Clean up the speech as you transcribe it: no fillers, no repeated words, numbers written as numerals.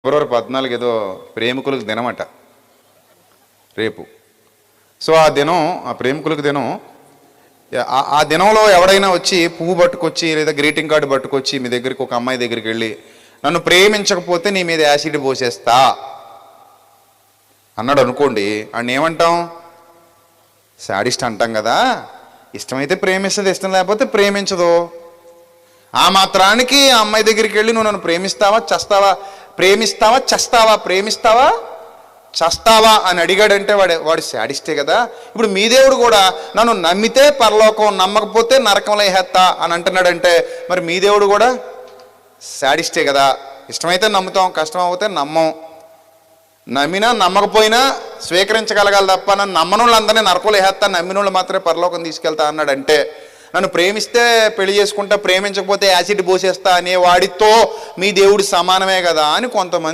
ఫిబ్రవరి 14 ఏదో ప్రేమికులకు దినమట రేపు. సో ఆ దినం, ఆ ప్రేమికులకు దినం, ఆ దినంలో ఎవడైనా వచ్చి పువ్వు పట్టుకొచ్చి లేదా గ్రీటింగ్ కార్డు పట్టుకొచ్చి మీ దగ్గరికి, ఒక అమ్మాయి దగ్గరికి వెళ్ళి నన్ను ప్రేమించకపోతే నీ మీద యాసిడ్ పోసేస్తా అన్నాడు అనుకోండి, అని ఏమంటాం? శాడిస్ట్ అంటాం కదా. ఇష్టమైతే ప్రేమిస్తుంది, ఇష్టం లేకపోతే ప్రేమించదు. ఆ మాత్రానికి ఆ అమ్మాయి దగ్గరికి వెళ్ళి నువ్వు నన్ను ప్రేమిస్తావా చస్తావా, ప్రేమిస్తావా చస్తావా, ప్రేమిస్తావా చస్తావా అని అడిగాడంటే వాడు శాడిస్టే కదా. ఇప్పుడు మీ దేవుడు కూడా నన్ను నమ్మితే పరలోకం, నమ్మకపోతే నరకంలో వేసేస్తా అని అంటున్నాడంటే మరి మీ దేవుడు కూడా శాడిస్టే కదా. ఇష్టమైతే నమ్ముతాం, కష్టం అవుతే నమ్మం. నమ్మినా నమ్మకపోయినా స్వీకరించగలగాలి తప్ప నన్ను నమ్మని వాళ్ళందరినీ నరకంలో వేసేస్తా, నమ్మిన వాళ్ళు మాత్రమే పరలోకం తీసుకెళ్తా అన్నాడంటే, నన్ను ప్రేమిస్తే పెళ్లి చేసుకుంటా, ప్రేమించకపోతే యాసిడ్ పోసేస్తా అనే వాడితో మీ దేవుడు సమానమే కదా అని కొంతమంది